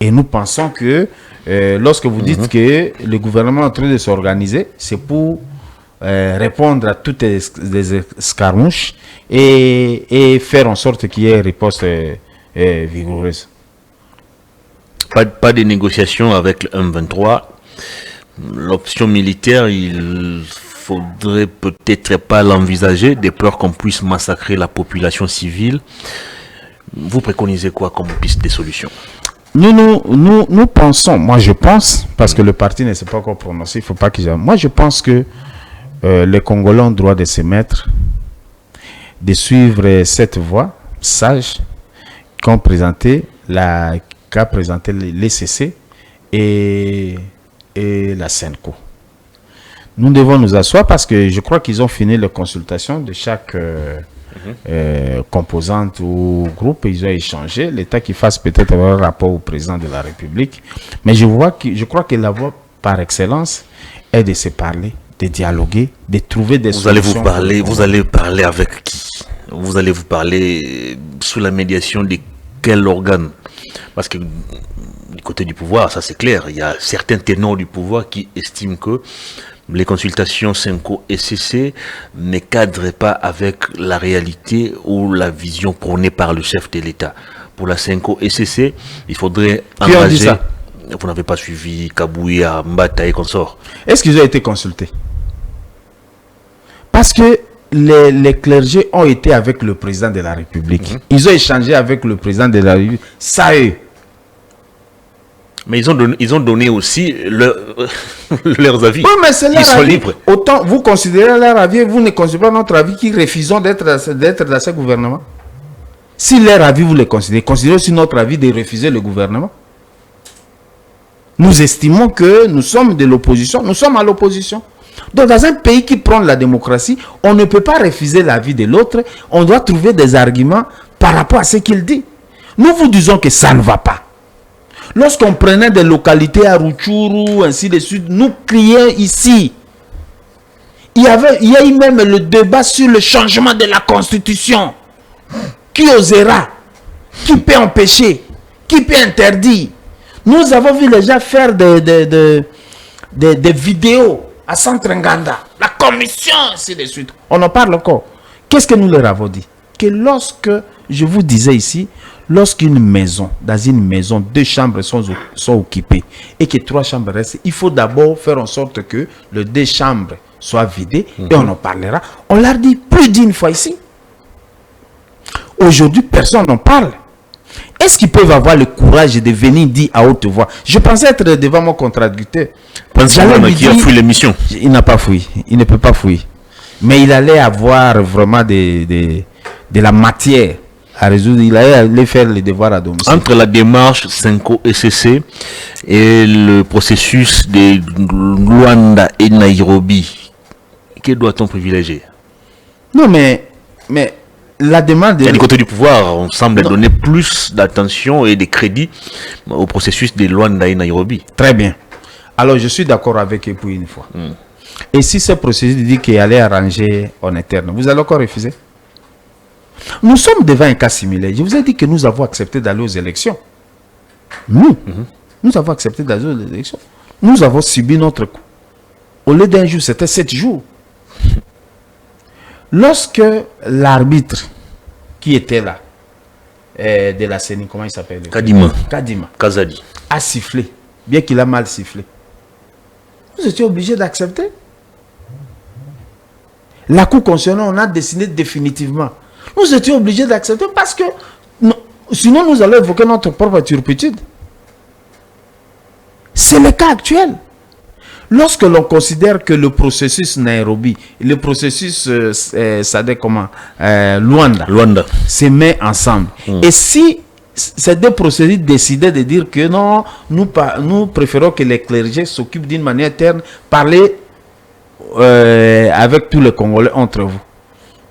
Et nous pensons que lorsque vous dites que le gouvernement est en train de s'organiser, c'est pour répondre à toutes les escarmouches et faire en sorte qu'il y ait une riposte vigoureuse. Pas de négociations avec le M23. L'option militaire, il faudrait peut-être pas l'envisager, de peur qu'on puisse massacrer la population civile. Vous préconisez quoi comme piste de solution? Nous pensons, moi je pense, parce que le parti ne s'est pas encore prononcé, il faut pas que moi je pense que les Congolais ont le droit de se mettre, de suivre cette voie sage qu'a présenté l'ECC et la SENCO. Nous devons nous asseoir parce que je crois qu'ils ont fini les consultations de chaque composante ou groupe. Ils ont échangé. L'État qui fasse peut-être un rapport au président de la République. Mais je crois que la voie par excellence est de se parler, de dialoguer, de trouver des solutions. Vous allez parler avec qui? Vous allez vous parler sous la médiation de quel organe? Parce que du côté du pouvoir, ça c'est clair, il y a certains ténors du pouvoir qui estiment que les consultations SENCO et CC ne cadrent pas avec la réalité ou la vision prônée par le chef de l'État. Pour la SENCO et CC, il faudrait engager... Vous n'avez pas suivi Kabouya, Mbata et consorts? Est-ce qu'ils ont été consultés? Parce que les clergés ont été avec le président de la République. Ils ont échangé avec le président de la République. Ça eux. Mais ils ont donné aussi leurs avis. Oui, mais c'est leur ils sont avis. Libres. Autant vous considérez leur avis, vous ne considérez pas notre avis qui refusons d'être dans ce gouvernement. Si leur avis vous les considérez aussi notre avis de refuser le gouvernement. Nous estimons que nous sommes de l'opposition, nous sommes à l'opposition. Donc dans un pays qui prend la démocratie, on ne peut pas refuser l'avis de l'autre, on doit trouver des arguments par rapport à ce qu'il dit. Nous vous disons que ça ne va pas. Lorsqu'on prenait des localités à Rutshuru, ainsi de suite, nous crions ici. Il y a eu même le débat sur le changement de la constitution. Qui osera? Qui peut empêcher? Qui peut interdire? Nous avons vu les gens faire des vidéos à Centre Nganda. La commission, ainsi de suite. On en parle encore. Qu'est-ce que nous leur avons dit? Que lorsque, je vous disais ici, lorsqu'une maison, dans une maison, 2 chambres sont occupées et que 3 chambres restent, il faut d'abord faire en sorte que les 2 chambres soient vidées et on en parlera. On l'a dit plus d'une fois ici. Aujourd'hui, personne n'en parle. Est-ce qu'ils peuvent avoir le courage de venir dire à haute voix? Je pensais être devant mon contradicteur. Qui a fui l'émission? Il n'a pas fui. Il ne peut pas fuir. Mais il allait avoir vraiment de la matière à résoudre. Il allait faire les devoirs à domicile. Entre la démarche SENCO et CC et le processus de Luanda et Nairobi, que doit-on privilégier? Non, mais la demande... Du côté du pouvoir, on semble donner plus d'attention et de crédit au processus de Luanda et Nairobi. Très bien. Alors, je suis d'accord avec eux pour une fois. Et si ce processus dit qu'il allait arranger en interne, vous allez encore refuser? Nous sommes devant un cas similaire. Je vous ai dit que nous avons accepté d'aller aux élections. Nous avons accepté d'aller aux élections. Nous avons subi notre coup. Au lieu d'un jour, c'était 7 jours. Lorsque l'arbitre qui était là, de la CENI, comment il s'appelle? Kadima. Kazadi. A sifflé, bien qu'il a mal sifflé. Nous étions obligés d'accepter. La Cour constitutionnelle, on a décidé définitivement. Nous étions obligés d'accepter parce que sinon nous allons évoquer notre propre turpitude. C'est le cas actuel. Lorsque l'on considère que le processus Nairobi, le processus Luanda se met ensemble, et si ces 2 processus décidaient de dire que non, nous préférons que les clergés s'occupent d'une manière interne, parler avec tous les Congolais entre vous,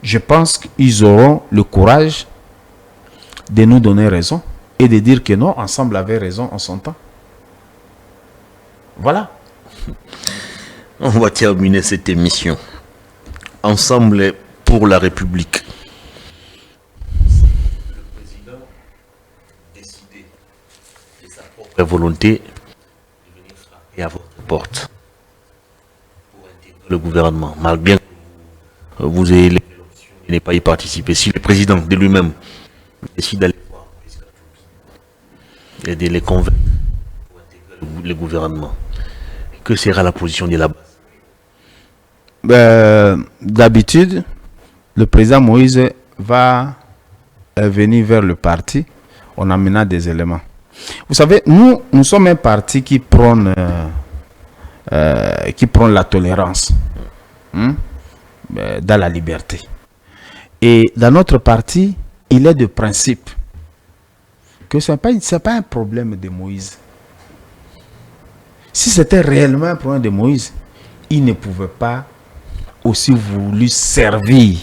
je pense qu'ils auront le courage de nous donner raison et de dire que non, ensemble avait raison en son temps. Voilà. On va terminer cette émission. Ensemble pour la République. Le président a décidé de sa volonté de venir frapper à votre porte pour intégrer le gouvernement, malgré que vous ayez l'option de ne pas y participer. Si le président de lui-même décide d'aller voir et de les convaincre pour intégrer le gouvernement, que sera la position de la base? D'habitude, le président Moïse va venir vers le parti en amenant des éléments. Vous savez, nous sommes un parti qui prône la tolérance dans la liberté. Et dans notre parti, il est de principe que ce n'est pas un problème de Moïse. Si c'était réellement un problème de Moïse, il ne pouvait pas aussi voulu servir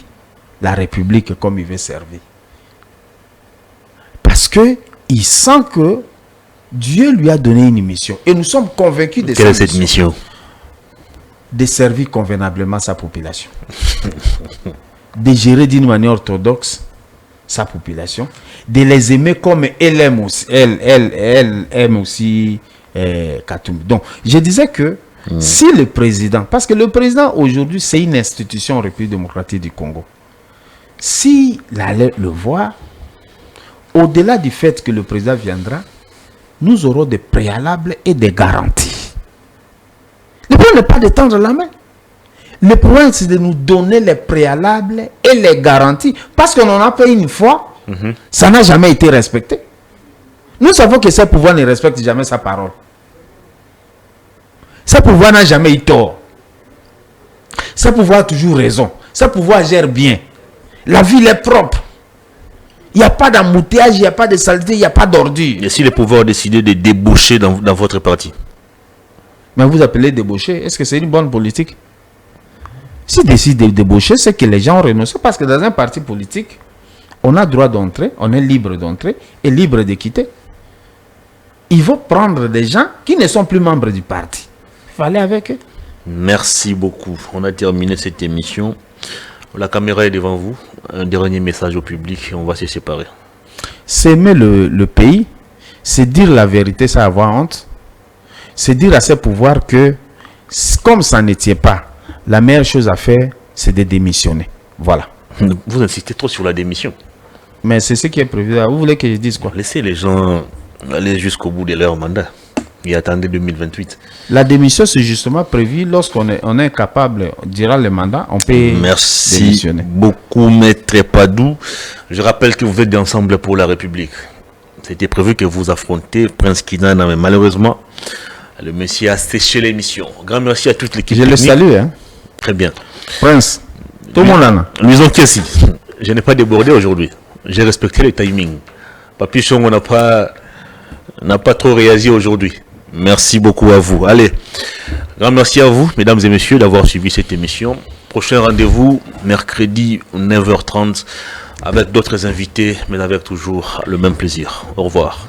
la République comme il veut servir. Parce que il sent que Dieu lui a donné une mission. Et nous sommes convaincus de Quelle est cette mission? De servir convenablement sa population. De gérer d'une manière orthodoxe sa population. De les aimer comme elle aime aussi. Elle aime aussi Katumbi. Donc, je disais que si le président, parce que le président aujourd'hui, c'est une institution en République démocratique du Congo. S'il allait le voir, au-delà du fait que le président viendra, nous aurons des préalables et des garanties. Le problème n'est pas de tendre la main. Le problème, c'est de nous donner les préalables et les garanties. Parce qu'on en a fait une fois, ça n'a jamais été respecté. Nous savons que ce pouvoir ne respecte jamais sa parole. Ce pouvoir n'a jamais eu tort. Ce pouvoir a toujours raison. Ce pouvoir gère bien. La ville est propre. Il n'y a pas d'embouteillage, il n'y a pas de saleté, il n'y a pas d'ordure. Et si le pouvoir a décidé de débaucher dans votre parti? Mais vous appelez débaucher, est-ce que c'est une bonne politique? S'il décide de débaucher, c'est que les gens ont renoncé. Parce que dans un parti politique, on a droit d'entrer, on est libre d'entrer et libre de quitter. Il faut prendre des gens qui ne sont plus membres du parti. Il faut aller avec eux. Merci beaucoup. On a terminé cette émission. La caméra est devant vous. Un dernier message au public et on va se séparer. C'est aimer le pays, c'est dire la vérité sans avoir honte. C'est dire à ses pouvoirs que, comme ça ne tient pas, la meilleure chose à faire, c'est de démissionner. Voilà. Vous insistez trop sur la démission. Mais c'est ce qui est prévu. Vous voulez que je dise quoi? Laissez les gens aller jusqu'au bout de leur mandat. Et attendez 2028. La démission, c'est justement prévu lorsqu'on est incapable, durant le mandat, on peut démissionner. Merci beaucoup, Maître Padou. Je rappelle que vous êtes d'Ensemble pour la République. C'était prévu que vous affrontez Prince Kidana, mais malheureusement, le monsieur a séché l'émission. Grand merci à toute l'équipe. Je le salue. Hein. Très bien. Prince, tout le monde là. Luison Kessi, je n'ai pas débordé aujourd'hui. J'ai respecté le timing. Papi Chongo n'a pas trop réagi aujourd'hui. Merci beaucoup à vous. Allez, grand merci à vous, mesdames et messieurs, d'avoir suivi cette émission. Prochain rendez-vous, mercredi 9h30, avec d'autres invités, mais avec toujours le même plaisir. Au revoir.